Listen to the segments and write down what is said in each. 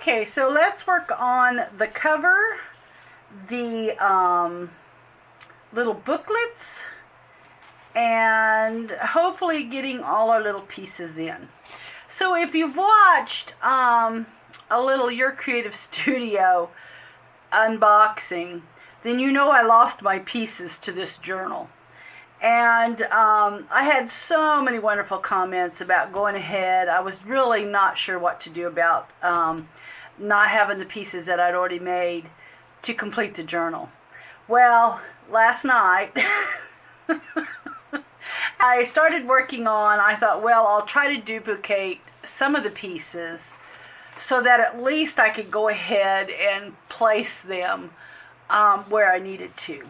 Okay, so let's work on the cover, the little booklets, and hopefully getting all our little pieces in. So if you've watched a little Your Creative Studio unboxing, then you know I lost my pieces to this journal. And I had so many wonderful comments about going ahead. I was really not sure what to do about not having the pieces that I'd already made to complete the journal. Well, last night I started working on, I thought, well, I'll try to duplicate some of the pieces so that at least I could go ahead and place them where I needed to.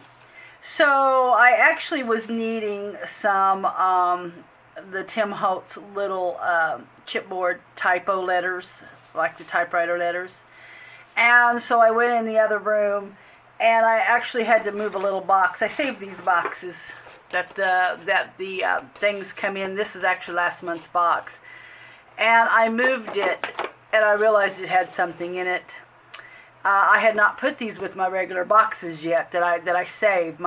So I actually was needing some the Tim Holtz little chipboard typo letters, like the typewriter letters. And so I went in the other room, and I actually had to move a little box. I saved these boxes that the things come in. This is actually last month's box. And I moved it, and I realized it had something in it. I had not put these with my regular boxes yet that I saved,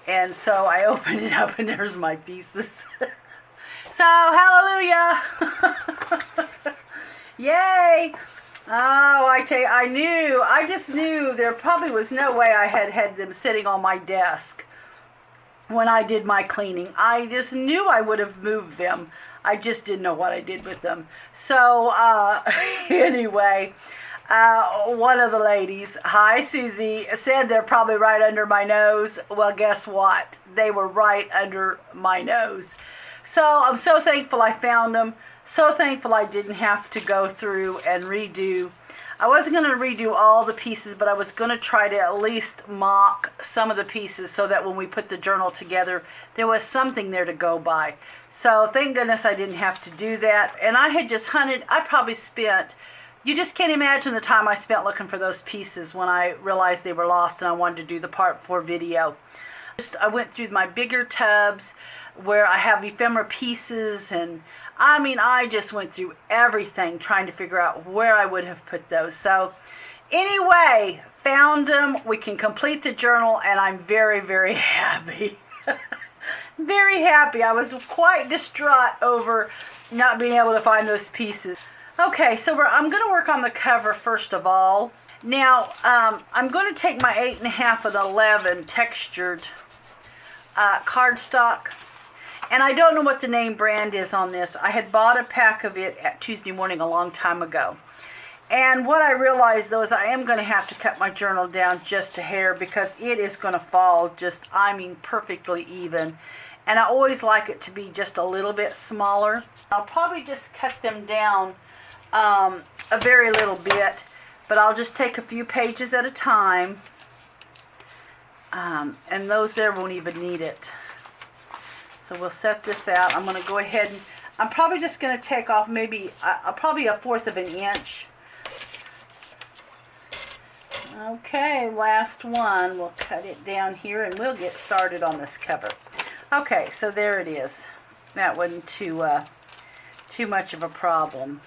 and so I opened it up and there's my pieces. So hallelujah! Yay! Oh, I just knew there probably was no way I had them sitting on my desk when I did my cleaning. I just knew I would have moved them. I just didn't know what I did with them. So anyway. One of the ladies, hi Susie, said they're probably right under my nose. Well, guess what? They were right under my nose. So I'm so thankful I found them. So thankful I didn't have to go through and redo. I wasn't going to redo all the pieces, but I was going to try to at least mock some of the pieces so that when we put the journal together, there was something there to go by. So thank goodness I didn't have to do that. And I had just hunted, I probably spent... You just can't imagine the time I spent looking for those pieces when I realized they were lost and I wanted to do the part 4 video. I went through my bigger tubs where I have ephemera pieces, and I just went through everything trying to figure out where I would have put those. So anyway, found them. We can complete the journal, and I'm very, very happy. Very happy. I was quite distraught over not being able to find those pieces. Okay, so I'm going to work on the cover first of all. Now, I'm going to take my 8.5 and 11 textured cardstock. And I don't know what the name brand is on this. I had bought a pack of it at Tuesday morning a long time ago. And what I realized, though, is I am going to have to cut my journal down just a hair because it is going to fall just, perfectly even. And I always like it to be just a little bit smaller. I'll probably just cut them down a very little bit, but I'll just take a few pages at a time, and those there won't even need it. So we'll set this out. I'm going to go ahead and I'm probably just going to take off maybe probably 1/4 of an inch. Okay, last one. We'll cut it down here and we'll get started on this cover. Okay, so there it is. That wasn't too much of a problem.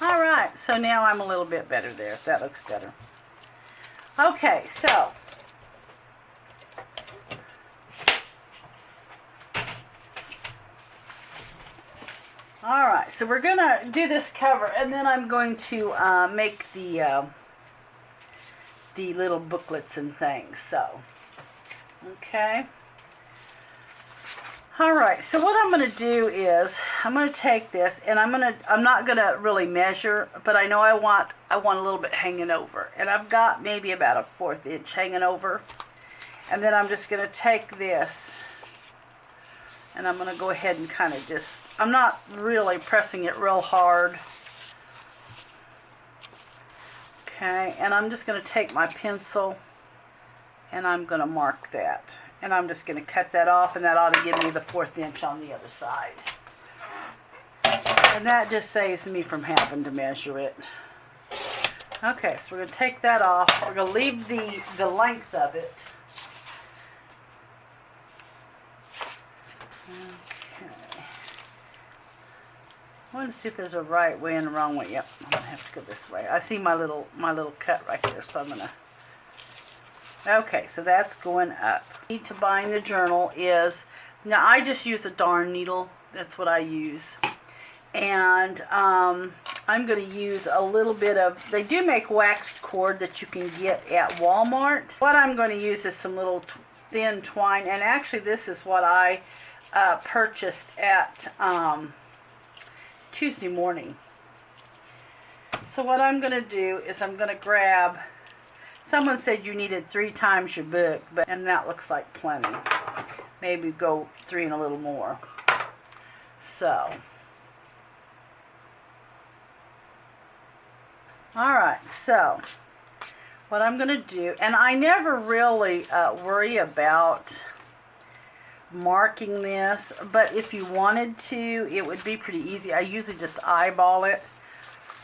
All right, so now I'm a little bit better there, if that looks better. Okay, so all right, so we're gonna do this cover, and then I'm going to make the little booklets and things. So, okay. All right, so what I'm going to do is I'm going to take this, and I'm not going to really measure, but I know I want a little bit hanging over, and I've got maybe about 1/4 inch hanging over. And then I'm just going to take this, and I'm going to go ahead and kind of just, I'm not really pressing it real hard. Okay, and I'm just going to take my pencil, and I'm going to mark that. And I'm just going to cut that off, and that ought to give me the 1/4 inch on the other side. And that just saves me from having to measure it. Okay, so we're going to take that off. We're going to leave the length of it. Okay. I want to see if there's a right way and a wrong way. Yep, I'm gonna have to go this way. I see my little cut right there, so I'm gonna. Okay, so that's going up. Key to buying the journal is, now I just use a darn needle. That's what I use, and I'm gonna use a little bit of. They do make waxed cord that you can get at Walmart. What I'm going to use is some little thin twine, and actually this is what I purchased at Tuesday morning. So what I'm going to do is I'm going to grab, someone said you needed 3 times your book, and that looks like plenty. Maybe go 3 and a little more. So, alright, so what I'm going to do, and I never really worry about marking this, but if you wanted to, it would be pretty easy. I usually just eyeball it,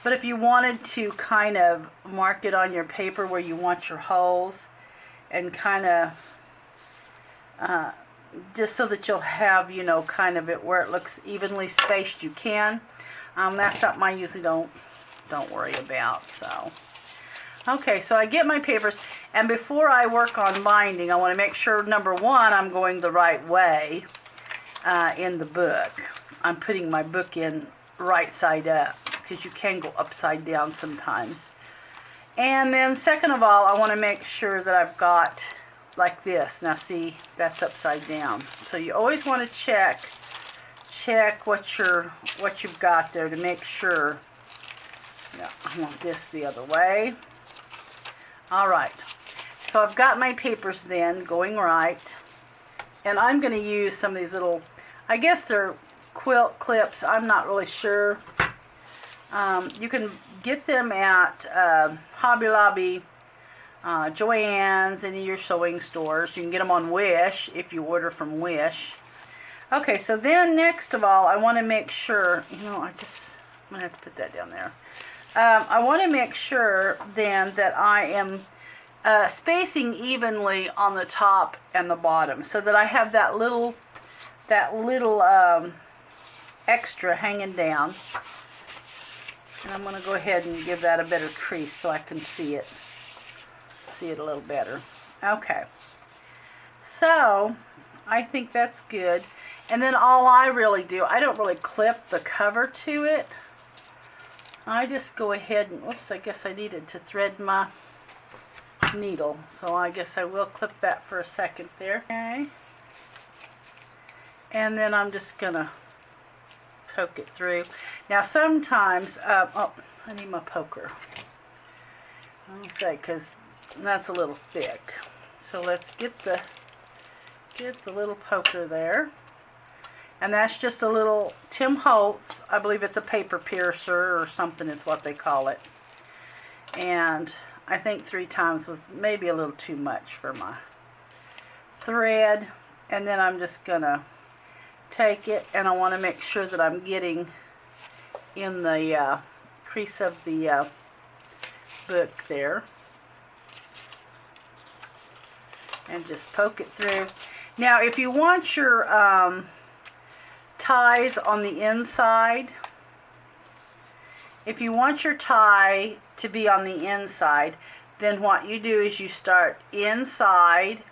but if you wanted to kind of mark it on your paper where you want your holes, and kind of just so that you'll have, you know, kind of it where it looks evenly spaced, you can. That's something I usually don't worry about. So okay, so I get my papers, and before I work on binding, I want to make sure, number one, I'm going the right way in the book. I'm putting my book in right side up, because you can go upside down sometimes. And then second of all, I want to make sure that I've got like this. Now see, that's upside down. So you always want to check what you've got there to make sure. Yeah, I want this the other way. Alright, so I've got my papers then going right, and I'm going to use some of these little, I guess they're quilt clips, I'm not really sure. You can get them at Hobby Lobby, Joann's, any of your sewing stores. You can get them on Wish if you order from Wish. Okay, so then next of all, I want to make sure, you know, I'm going to have to put that down there. I want to make sure then that I am spacing evenly on the top and the bottom, so that I have that little extra hanging down. And I'm going to go ahead and give that a better crease so I can see it a little better. Okay, so I think that's good. And then all I really do, I don't really clip the cover to it. I just go ahead and, whoops, I guess I needed to thread my needle. So I guess I will clip that for a second there. Okay. And then I'm just going to poke it through. Now sometimes, oh, I need my poker. Let me say, because that's a little thick. So let's get the little poker there. And that's just a little Tim Holtz, I believe it's a paper piercer or something is what they call it. And I think 3 times was maybe a little too much for my thread. And then I'm just going to take it, and I want to make sure that I'm getting in the crease of the book there. And just poke it through. Now if you want your ties on the inside, if you want your tie to be on the inside, then what you do is you start inside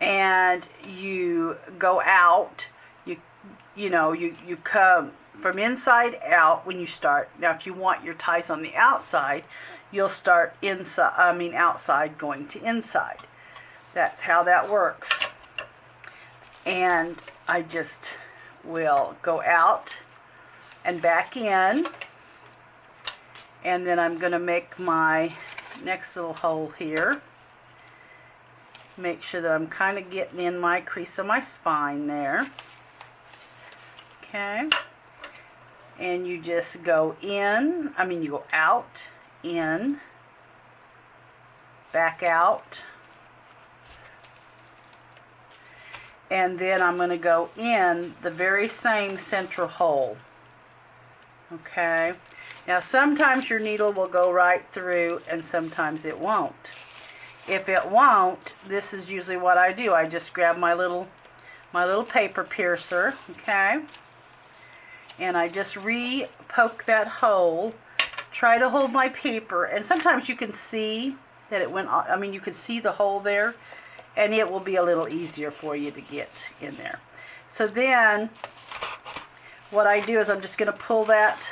and you go out. You come from inside out when you start. Now if you want your ties on the outside, you'll start outside going to inside. That's how that works. And I just will go out and back in, and then I'm going to make my next little hole here. Make sure that I'm kind of getting in my crease of my spine there. Okay, and you just go in, you go out, in, back out, and then I'm going to go in the very same central hole. Okay, now sometimes your needle will go right through and sometimes it won't. If it won't, this is usually what I do. I just grab my little paper piercer, okay, and I just poke that hole, try to hold my paper, and sometimes you can see that it went, I mean, you can see the hole there, and it will be a little easier for you to get in there. So then what I do is I'm just going to pull that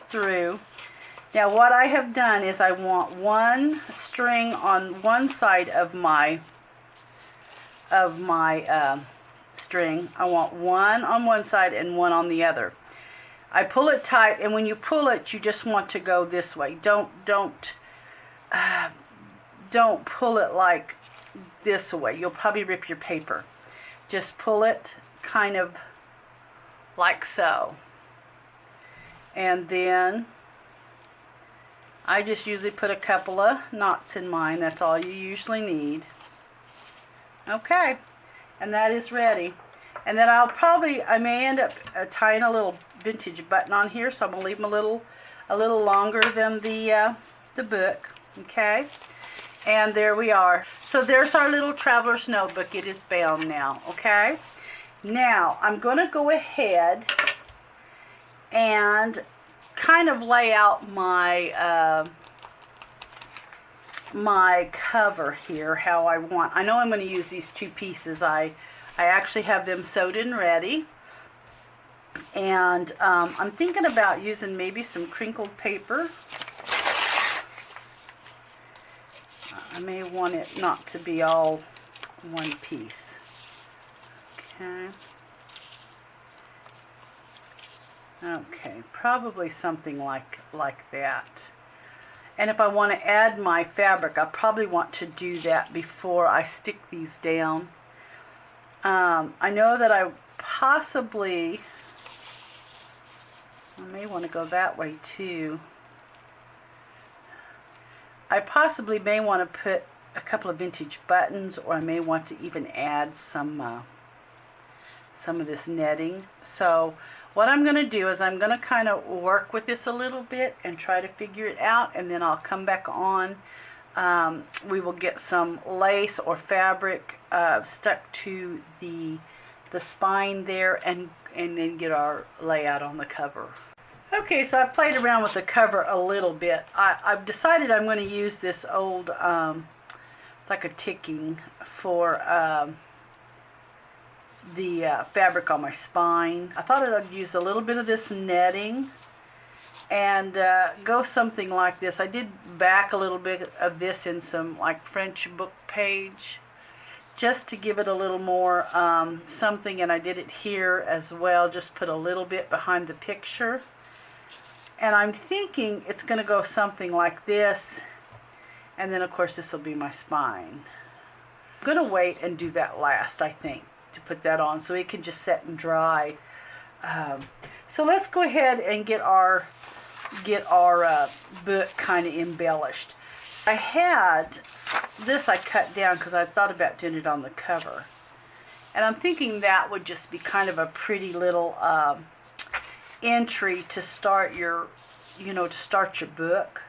through. Now what I have done is I want one string on one side of my string. I want one on one side and one on the other. I pull it tight, and when you pull it, you just want to go this way. Don't pull it like this way. You'll probably rip your paper. Just pull it kind of like so. And then I just usually put a couple of knots in mine. That's all you usually need. Okay, and that is ready. And then I may end up tying a little vintage button on here, so I'm gonna leave them a little longer than the book. Okay, and there we are. So there's our little traveler's notebook. It is bound now. Okay, now I'm gonna go ahead and kind of lay out my my cover here how I want. I know I'm going to use these two pieces. I actually have them sewed in ready, and I'm thinking about using maybe some crinkled paper. I may want it not to be all one piece. Okay. Okay, probably something like that. And if I want to add my fabric, I probably want to do that before I stick these down. I know that I may want to go that way too. I possibly may want to put a couple of vintage buttons, or I may want to even add some of this netting. So what I'm going to do is I'm going to kind of work with this a little bit and try to figure it out, and then I'll come back on. We will get some lace or fabric stuck to the spine there, and then get our layout on the cover. Okay, so I've played around with the cover a little bit. I've decided I'm going to use this old, it's like a ticking for the fabric on my spine. I thought I'd use a little bit of this netting and go something like this. I did back a little bit of this in some like French book page just to give it a little more something, and I did it here as well, just put a little bit behind the picture. And I'm thinking it's going to go something like this, and then of course this will be my spine. I'm going to wait and do that last, I think, to put that on so it can just set and dry. So let's go ahead and get our book kind of embellished. I had this, I cut down because I thought about doing it on the cover, and I'm thinking that would just be kind of a pretty little entry to start your book.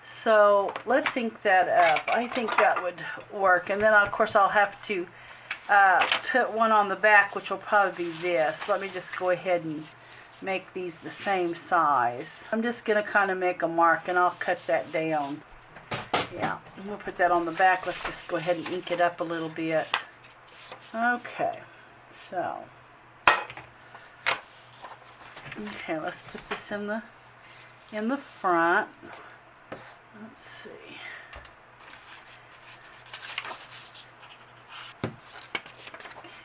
So let's ink that up. I think that would work, and then of course I'll have to put one on the back, which will probably be this. Let me just go ahead and make these the same size. I'm just going to kind of make a mark, and I'll cut that down. Yeah, we'll put that on the back. Let's just go ahead and ink it up a little bit. Okay, so let's put this in the front. Let's see.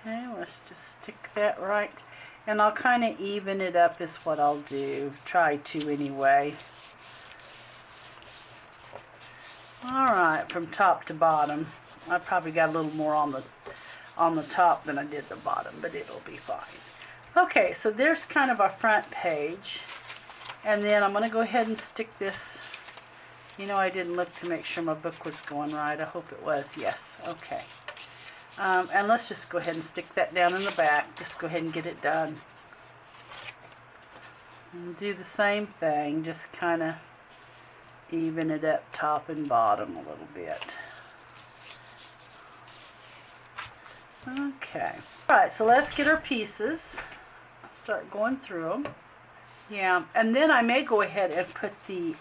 Okay, let's just stick that right. And I'll kind of even it up is what I'll do. Try to anyway. Alright, from top to bottom. I probably got a little more on the top than I did the bottom, but it'll be fine. Okay, so there's kind of our front page. And then I'm going to go ahead and stick this. You know, I didn't look to make sure my book was going right. I hope it was. Yes. Okay. And let's just go ahead and stick that down in the back. Just go ahead and get it done. And do the same thing. Just kind of even it up top and bottom a little bit. Okay. Alright, so let's get our pieces. Let's start going through them. Yeah, and then I may go ahead and put the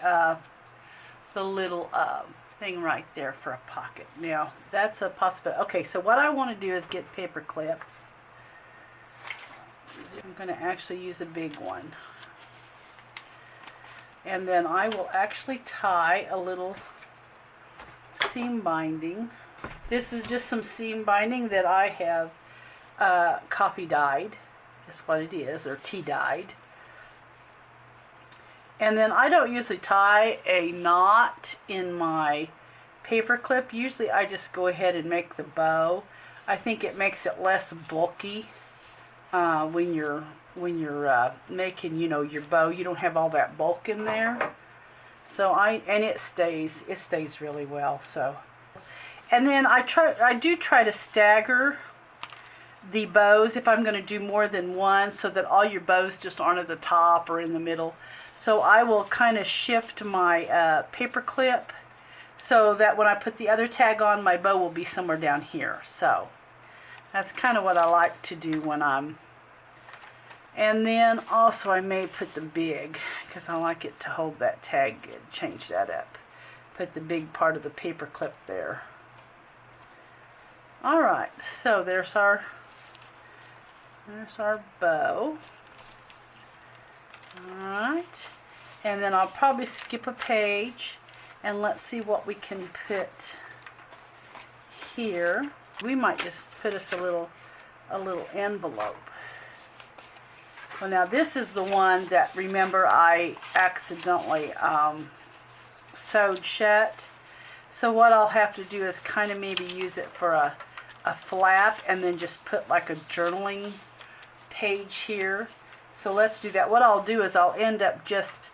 little thing right there for a pocket. Now, that's a possibility. Okay, so what I want to do is get paper clips. I'm going to actually use a big one. And then I will actually tie a little seam binding. This is just some seam binding that I have coffee dyed. That's what it is, or tea dyed. And then I don't usually tie a knot in my paper clip. Usually I just go ahead and make the bow. I think it makes it less bulky when you're making, you know, your bow. You don't have all that bulk in there. So it stays really well. So, and then I do try to stagger the bows if I'm going to do more than one, so that all your bows just aren't at the top or in the middle. So I will kind of shift my paper clip so that when I put the other tag on, my bow will be somewhere down here. So that's kind of what I like to do when I'm... And then also I may put the big, because I like it to hold that tag good. Change that up. Put the big part of the paper clip there. Alright, so there's our bow. Alright, and then I'll probably skip a page and let's see what we can put here. We might just put us a little envelope. Well, now this is the one that, remember, I accidentally sewed shut. So what I'll have to do is kind of maybe use it for a flap, and then just put like a journaling page here. So let's do that. What I'll do is I'll end up just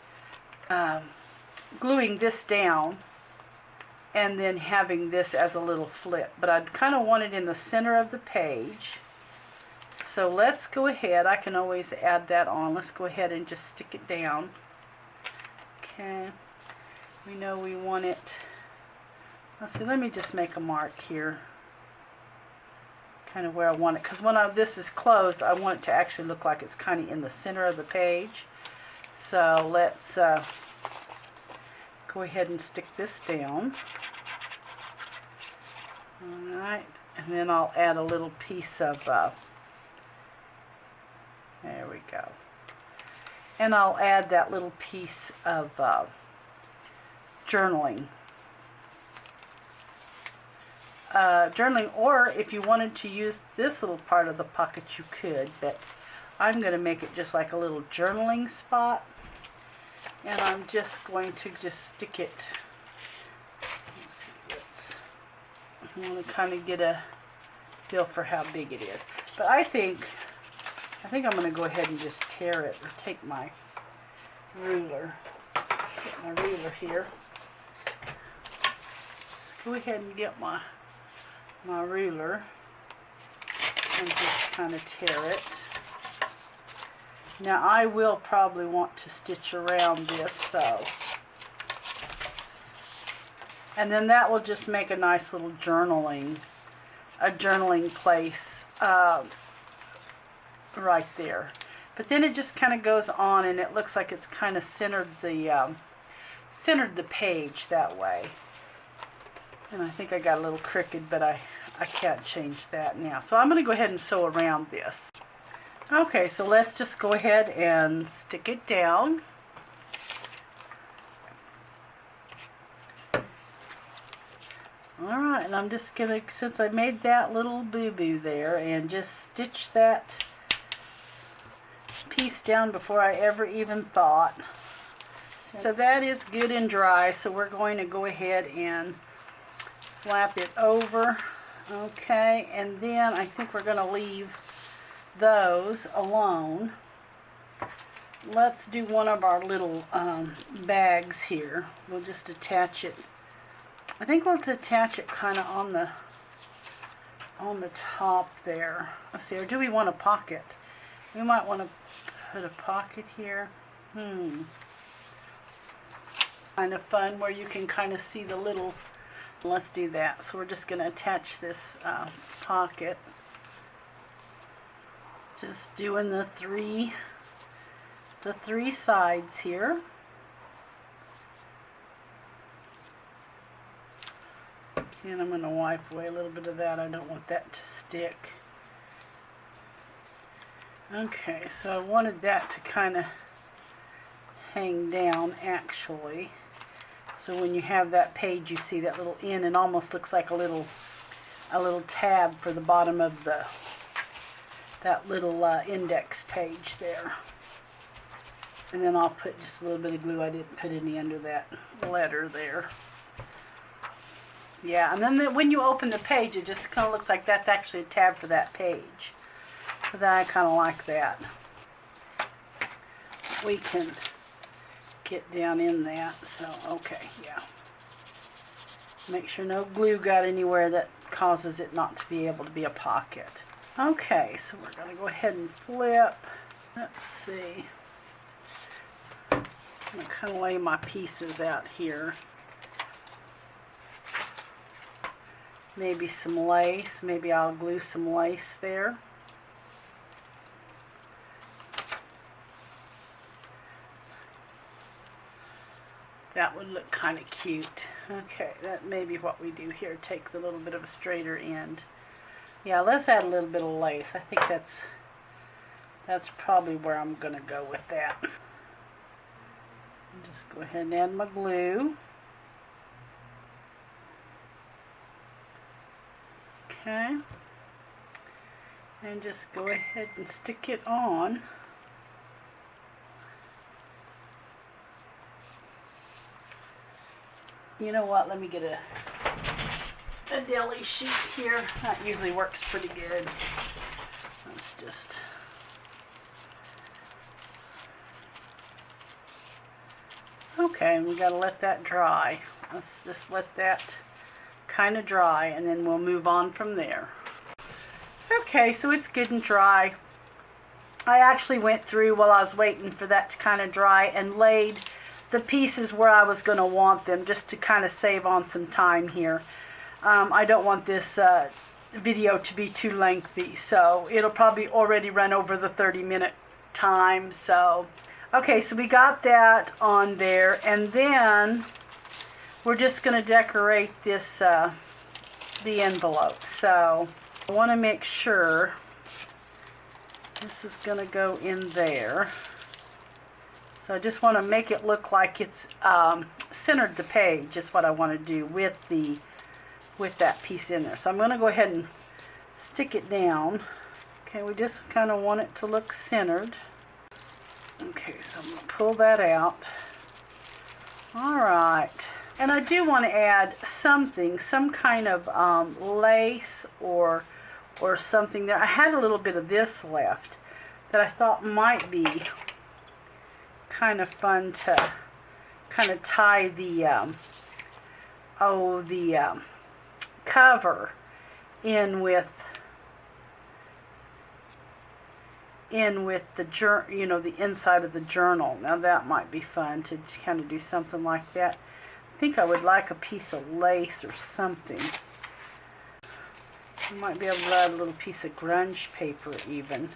gluing this down and then having this as a little flip. But I'd kind of want it in the center of the page. So let's go ahead. I can always add that on. Let's go ahead and just stick it down. Okay. We know we want it. Let's see. Let me just make a mark here. Kind of where I want it, because when this is closed, I want it to actually look like it's kind of in the center of the page. So let's go ahead and stick this down. Alright, and then I'll add a little piece of, there we go. And I'll add that little piece of journaling. Journaling, or if you wanted to use this little part of the pocket, you could, but I'm going to make it just like a little journaling spot, and I'm just going to just stick it. Let's see, I want to kind of get a feel for how big it is, but I think I'm going to go ahead and just tear it, or take my ruler. Get my ruler here. Just go ahead and get my ruler and just kind of tear it. Now I will probably want to stitch around this, so, and then that will just make a nice little journaling place right there. But then it just kind of goes on, and it looks like it's kind of centered the page that way. And I think I got a little crooked, but I can't change that now. So I'm going to go ahead and sew around this. Okay, so let's just go ahead and stick it down. Alright, and I'm just going to, since I made that little boo-boo there, and just stitch that piece down before I ever even thought. So that is good and dry, so we're going to go ahead and flap it over. Okay, and then I think we're going to leave those alone. Let's do one of our little bags here. We'll just attach it. I think we'll attach it kind of on the top there. Let's see, or do we want a pocket? We might want to put a pocket here. Kind of fun where you can kind of see the little... Let's do that. So we're just going to attach this pocket. Just doing the three sides here. And I'm going to wipe away a little bit of that. I don't want that to stick. Okay, so I wanted that to kind of hang down actually. So when you have that page, you see that little N, and almost looks like a little tab for the bottom of that little index page there. And then I'll put just a little bit of glue. I didn't put any under that letter there. Yeah, and then when you open the page, it just kind of looks like that's actually a tab for that page. So that I kind of like that. We can get down in that. So, okay, yeah. Make sure no glue got anywhere that causes it not to be able to be a pocket. Okay, so we're going to go ahead and flip. Let's see. I'm going to kind of lay my pieces out here. Maybe some lace. Maybe I'll glue some lace there. That would look kind of cute. Okay, that may be what we do here. Take the little bit of a straighter end. Yeah, let's add a little bit of lace. I think that's probably where I'm going to go with that. Just go ahead and add my glue. Okay. And just go ahead and stick it on. You know what, let me get a deli sheet here. That usually works pretty good. Let's just... Okay, we gotta let that dry. Let's just let that kind of dry, and then we'll move on from there. Okay, so it's good and dry. I actually went through while I was waiting for that to kind of dry and laid the pieces where I was going to want them, just to kind of save on some time here. I don't want this video to be too lengthy, so it'll probably already run over the 30-minute time. So okay, so we got that on there, and then we're just going to decorate this the envelope. So I want to make sure this is going to go in there. So I just want to make it look like it's centered the page, is what I want to do with that piece in there. So I'm going to go ahead and stick it down. Okay, we just kind of want it to look centered. Okay, so I'm going to pull that out. Alright, and I do want to add something, some kind of lace or something there. I had a little bit of this left that I thought might be kind of fun to kind of tie the cover in with the the inside of the journal. Now that might be fun to kind of do something like that. I think I would like a piece of lace or something. I might be able to add a little piece of grunge paper even,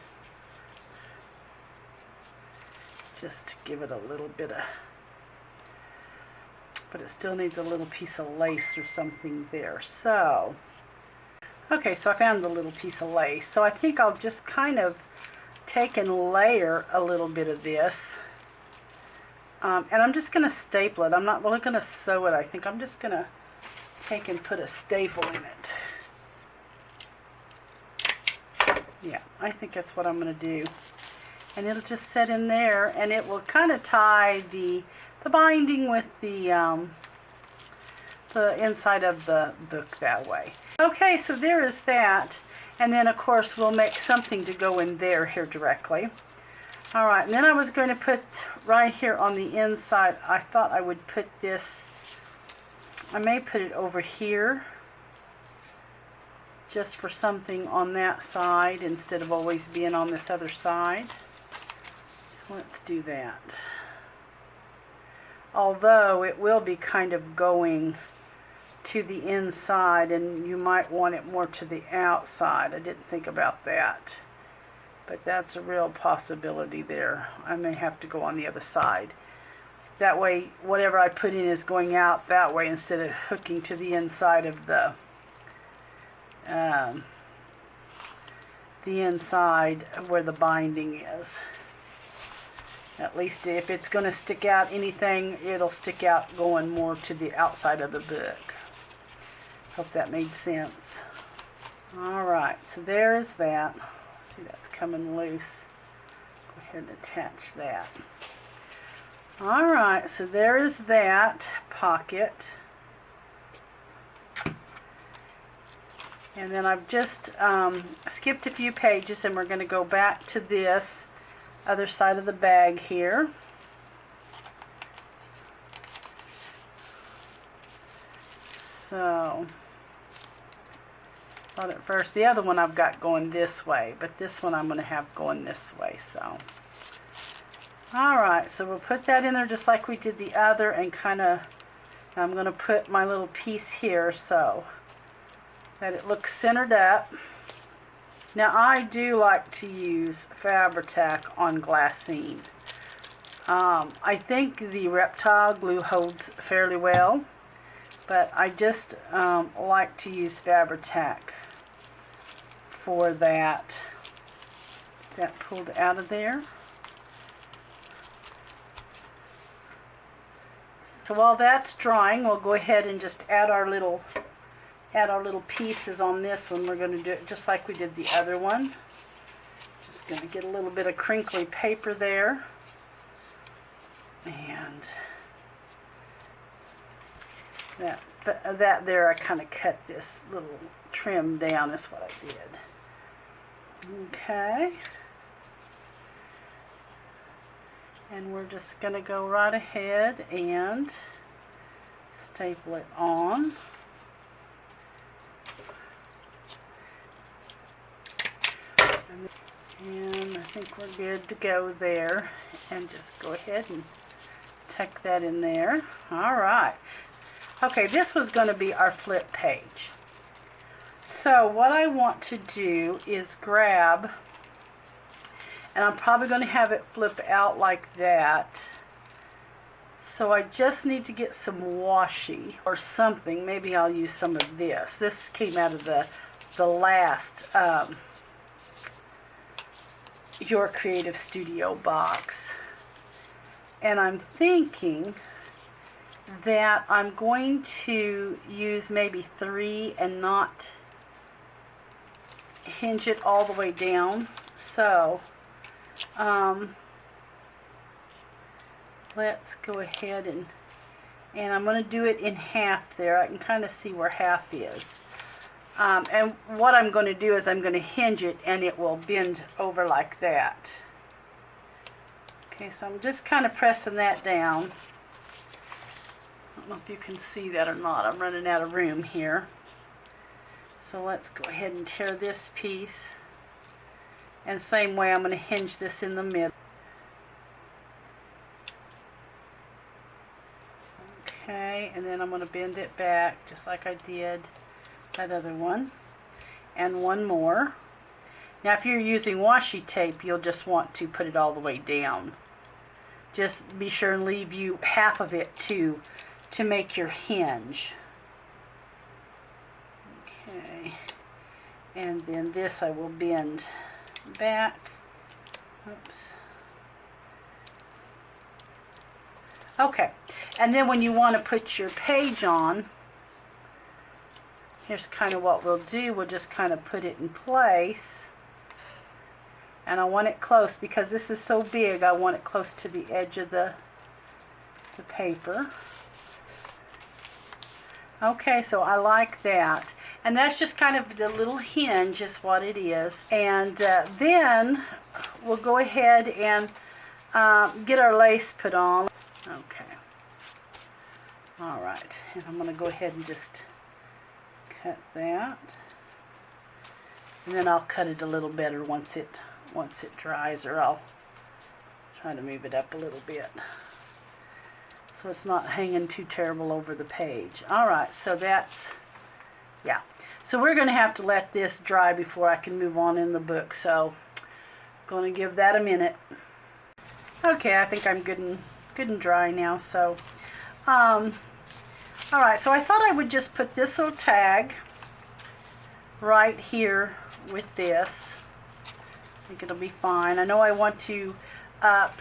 just to give it a little bit of, but it still needs a little piece of lace or something there. So, okay, so I found the little piece of lace. So I think I'll just kind of take and layer a little bit of this. And I'm just going to staple it. I'm not really going to sew it. I think I'm just going to take and put a staple in it. Yeah, I think that's what I'm going to do. And it'll just sit in there, and it will kind of tie the binding with the inside of the book that way. Okay, so there is that. And then, of course, we'll make something to go in there here directly. All right, and then I was going to put right here on the inside, I thought I would put this, I may put it over here, just for something on that side instead of always being on this other side. So let's do that. Although it will be kind of going to the inside, and you might want it more to the outside. I didn't think about that. but that's a real possibility there. I may have to go on the other side. That way, whatever I put in is going out that way instead of hooking to the inside of the inside of where the binding is. At least if it's going to stick out anything, it'll stick out going more to the outside of the book. Hope that made sense. Alright, so there's that. See, that's coming loose. Go ahead and attach that. Alright, so there is that pocket. And then I've just skipped a few pages, and we're going to go back to this other side of the bag here. So, thought at first the other one I've got going this way, but this one I'm going to have going this way. So, alright, so we'll put that in there just like we did the other, and kind of, I'm going to put my little piece here so that it looks centered up. Now I do like to use Fabri-Tac on glassine. I think the reptile glue holds fairly well, but I just like to use Fabri-Tac for that. That pulled out of there. So while that's drying, we'll go ahead and just add our little pieces on this one. We're going to do it just like we did the other one. Just going to get a little bit of crinkly paper there. And that there, I kind of cut this little trim down. That's what I did. Okay. And we're just going to go right ahead and staple it on. And I think we're good to go there. And just go ahead and tuck that in there. Alright. Okay, this was going to be our flip page. So what I want to do is grab, and I'm probably going to have it flip out like that. So I just need to get some washi or something. Maybe I'll use some of this. This came out of the last Your Creative Studio box. And I'm thinking that I'm going to use maybe 3 and not hinge it all the way down. So let's go ahead and I'm going to do it in half there. I can kind of see where half is. And what I'm going to do is I'm going to hinge it, and it will bend over like that. Okay, so I'm just kind of pressing that down. I don't know if you can see that or not. I'm running out of room here. So let's go ahead and tear this piece. And same way, I'm going to hinge this in the middle. Okay, and then I'm going to bend it back just like I did that other one. And one more. Now if you're using washi tape, you'll just want to put it all the way down. Just be sure and leave you half of it to make your hinge. Okay. And then this I will bend back. Oops. Okay. And then when you want to put your page on, here's kind of what we'll do. We'll just kind of put it in place. And I want it close because this is so big. I want it close to the edge of the paper. Okay, so I like that. And that's just kind of the little hinge is what it is. And then we'll go ahead and get our lace put on. Okay. All right. And I'm going to go ahead and just cut that. And then I'll cut it a little better once it dries, or I'll try to move it up a little bit so it's not hanging too terrible over the page. Alright, so that's, yeah. So we're going to have to let this dry before I can move on in the book. So Gonna give that a minute. Okay, I think I'm good and dry now. So, all right. So I thought I would just put this little tag right here with this. I think it'll be fine. I know I want to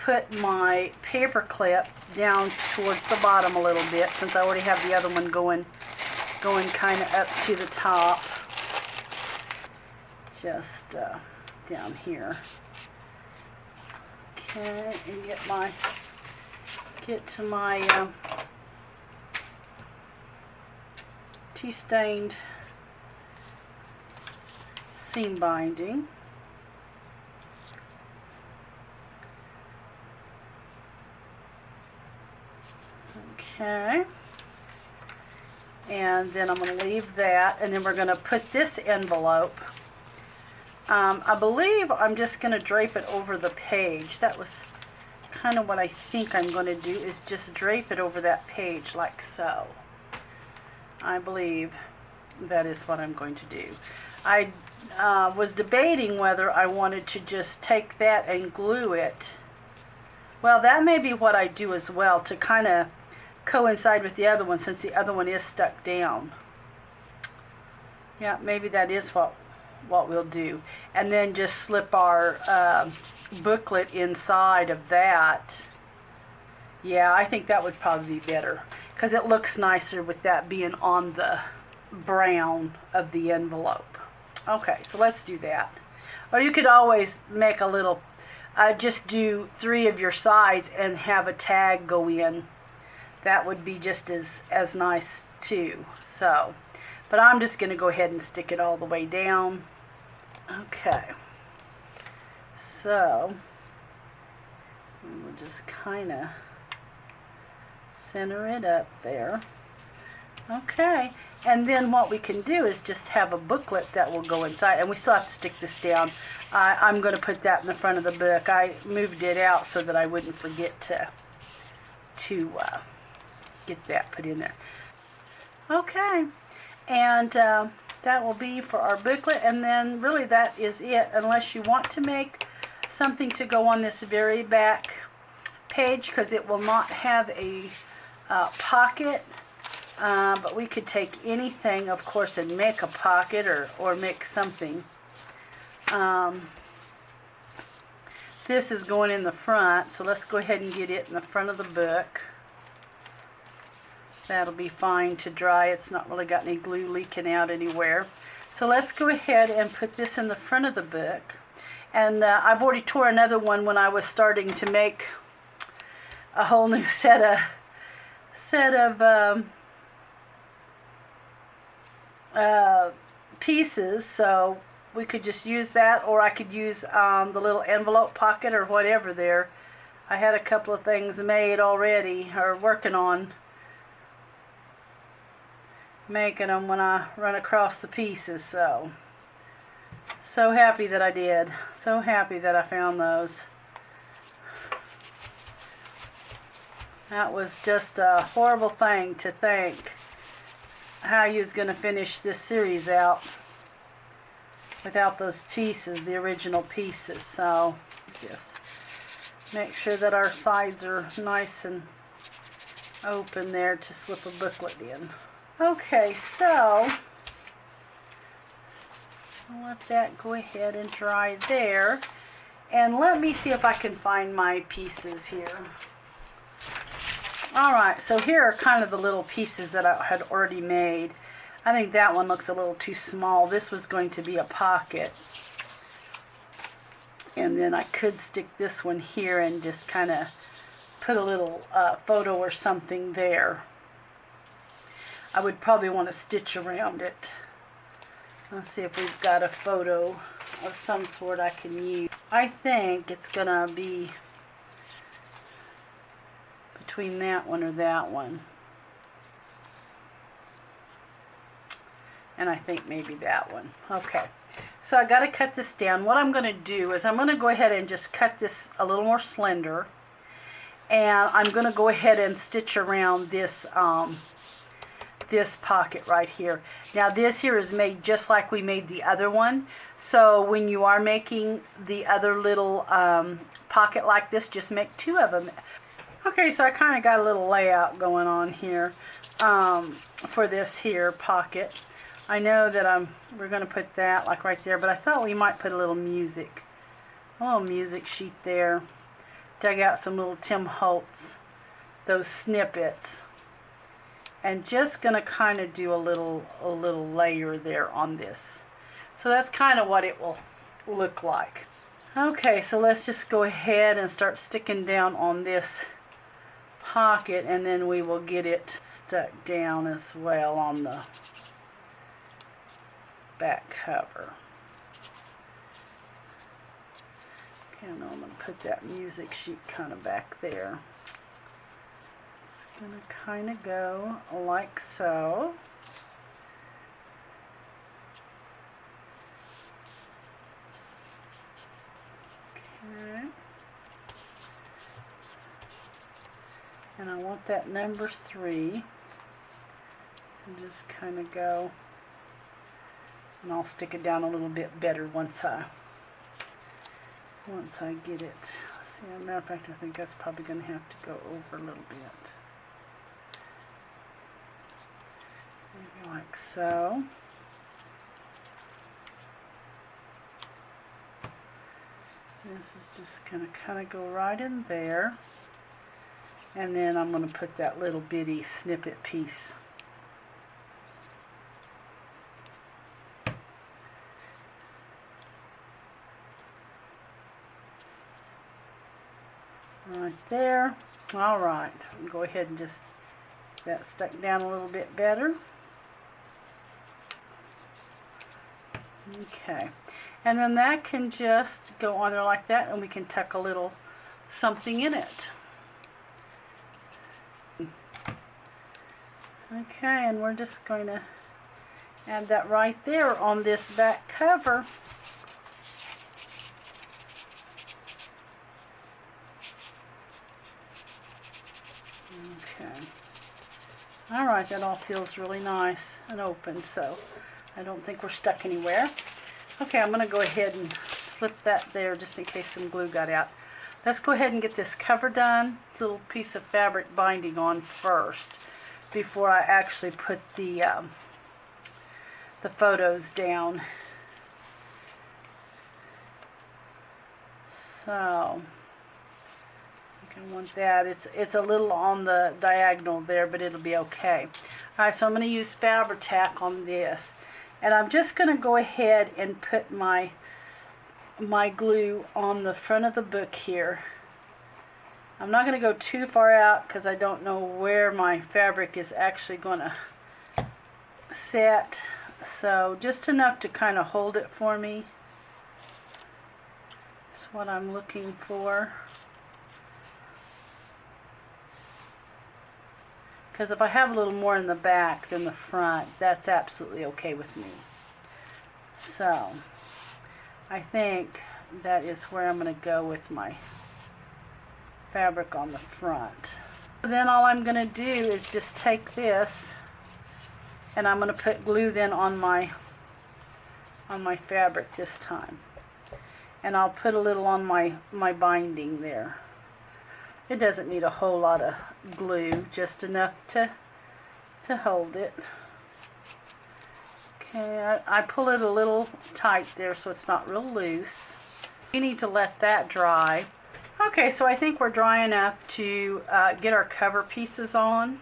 put my paper clip down towards the bottom a little bit, since I already have the other one going kind of up to the top. Just down here. Okay, and get to my tea stained seam binding. Okay, and then I'm going to leave that, and then we're going to put this envelope. I believe I'm just going to drape it over the page. That was kind of what I think I'm going to do, is just drape it over that page like so. I believe that is what I'm going to do. I was debating whether I wanted to just take that and glue it. Well, that may be what I do as well, to kind of coincide with the other one, since the other one is stuck down. Yeah, maybe that is what we'll do. And then just slip our booklet inside of that. Yeah, I think that would probably be better, because it looks nicer with that being on the brown of the envelope. Okay, so let's do that. Or you could always make a little, just do 3 of your sides and have a tag go in. That would be just as nice too. So, but I'm just going to go ahead and stick it all the way down. Okay. So, we'll just kind of center it up there. Okay. And then what we can do is just have a booklet that will go inside. And we still have to stick this down. I'm going to put that in the front of the book. I moved it out so that I wouldn't forget to get that put in there. Okay. And that will be for our booklet. And then really that is it. Unless you want to make something to go on this very back page, because it will not have a pocket. But we could take anything, of course, and make a pocket or make something. This is going in the front, so let's go ahead and get it in the front of the book. That'll be fine to dry. It's not really got any glue leaking out anywhere. So let's go ahead and put this in the front of the book. And I've already tore another one when I was starting to make a whole new set of pieces, so we could just use that, or I could use the little envelope pocket or whatever there. I had a couple of things made already, or working on making them when I run across the pieces. So happy that I did. So happy that I found those. That was just a horrible thing to think how you was going to finish this series out without those pieces, the original pieces. So just make sure that our sides are nice and open there to slip a booklet in. Okay, so I'll let that go ahead and dry there. And let me see if I can find my pieces here. Alright, so here are kind of the little pieces that I had already made. I think that one looks a little too small. This was going to be a pocket. And then I could stick this one here and just kind of put a little photo or something there. I would probably want to stitch around it. Let's see if we've got a photo of some sort I can use. I think it's going to be between that one or that one. And I think maybe that one. Okay. So I got to cut this down. What I'm going to do is I'm going to go ahead and just cut this a little more slender. And I'm going to go ahead and stitch around this this pocket right here. Now this here is made just like we made the other one. So when you are making the other little pocket like this, just make 2 of them. Okay, so I kind of got a little layout going on here for this here pocket. I know that we're going to put that like right there, but I thought we might put a little music sheet there. Dug out some little Tim Holtz, those snippets, and just going to kind of do a little layer there on this. So that's kind of what it will look like. Okay, so let's just go ahead and start sticking down on this pocket, and then we will get it stuck down as well on the back cover. Okay, now I'm going to put that music sheet kind of back there. It's going to kind of go like so. Okay. And I want that number 3 to just kind of go, and I'll stick it down a little bit better once I get it. See, as a matter of fact, I think that's probably going to have to go over a little bit. Maybe like so. This is just going to kind of go right in there. And then I'm going to put that little bitty snippet piece. Right there. All right. Go ahead and just get that stuck down a little bit better. Okay. And then that can just go on there like that, and we can tuck a little something in it. Okay, and we're just going to add that right there on this back cover. Okay. All right, that all feels really nice and open, so I don't think we're stuck anywhere. Okay, I'm going to go ahead and slip that there just in case some glue got out. Let's go ahead and get this cover done. Little piece of fabric binding on first before I actually put the photos down. So I think I want that. It's a little on the diagonal there, but it'll be okay. All right, so I'm going to use Fabri-Tac on this. And I'm just going to go ahead and put my glue on the front of the book here. I'm not going to go too far out because I don't know where my fabric is actually going to set. So just enough to kind of hold it for me. That's what I'm looking for. Because if I have a little more in the back than the front, that's absolutely okay with me. So, I think that is where I'm going to go with my fabric on the front. Then all I'm going to do is just take this, and I'm going to put glue then on my fabric this time. And I'll put a little on my binding there. It doesn't need a whole lot of glue, just enough to hold it. Okay, I pull it a little tight there so it's not real loose. You need to let that dry. Okay, so I think we're dry enough to get our cover pieces on.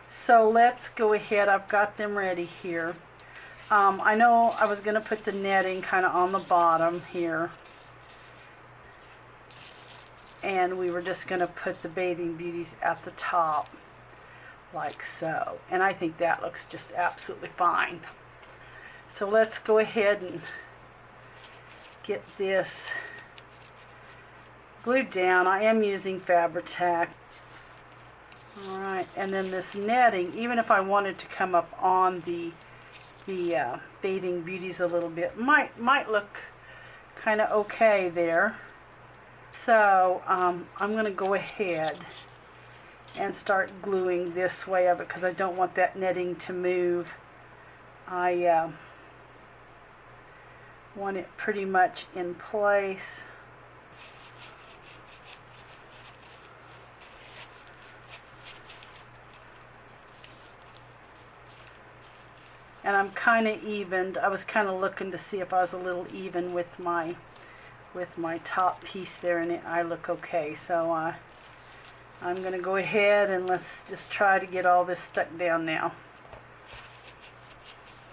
So let's go ahead. I've got them ready here. I know I was going to put the netting kind of on the bottom here. And we were just going to put the bathing beauties at the top, like so. And I think that looks just absolutely fine. So let's go ahead and get this glued down. I am using Fabri-Tac. Alright, and then this netting, even if I wanted to come up on the bathing beauties a little bit, might look kind of okay there. So I'm going to go ahead and start gluing this way of it because I don't want that netting to move. I want it pretty much in place. And I'm kind of evened. I was kind of looking to see if I was a little even with my top piece there, and I look okay. So I'm going to go ahead and let's just try to get all this stuck down now.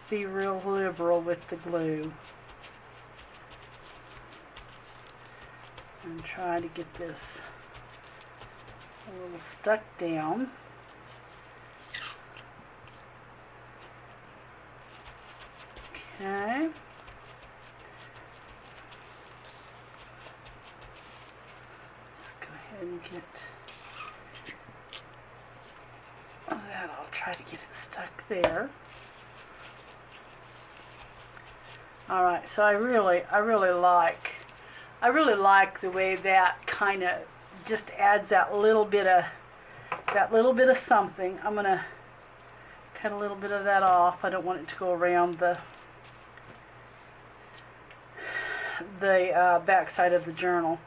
Be real liberal with the glue. And try to get this a little stuck down. Okay. Let's go ahead and get that. I'll try to get it stuck there. All right, so I really like the way that kind of just adds that little bit of something. I'm gonna cut a little bit of that off. I don't want it to go around the back side of the journal.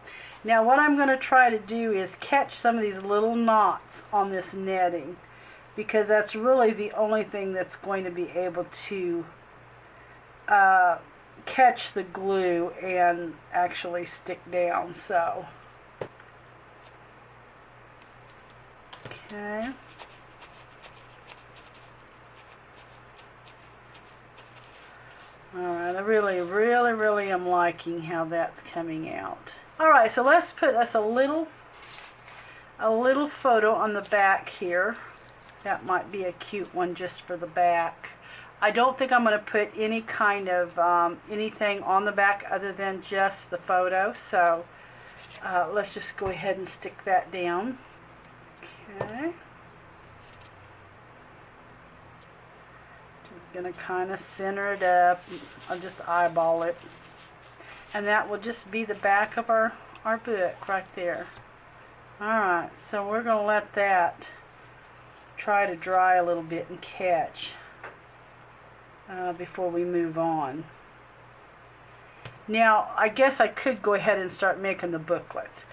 Now what I'm going to try to do is catch some of these little knots on this netting, because that's really the only thing that's going to be able to catch the glue and actually stick down. So okay. Alright, I really am liking how that's coming out. Alright, so let's put us a little photo on the back here. That might be a cute one just for the back. I don't think I'm going to put any kind of anything on the back other than just the photo. So let's just go ahead and stick that down. Okay. Going to kind of center it up. I'll just eyeball it, and that will just be the back of our book right there. Alright, so we're going to let that try to dry a little bit and catch before we move on. Now I guess I could go ahead and start making the booklets.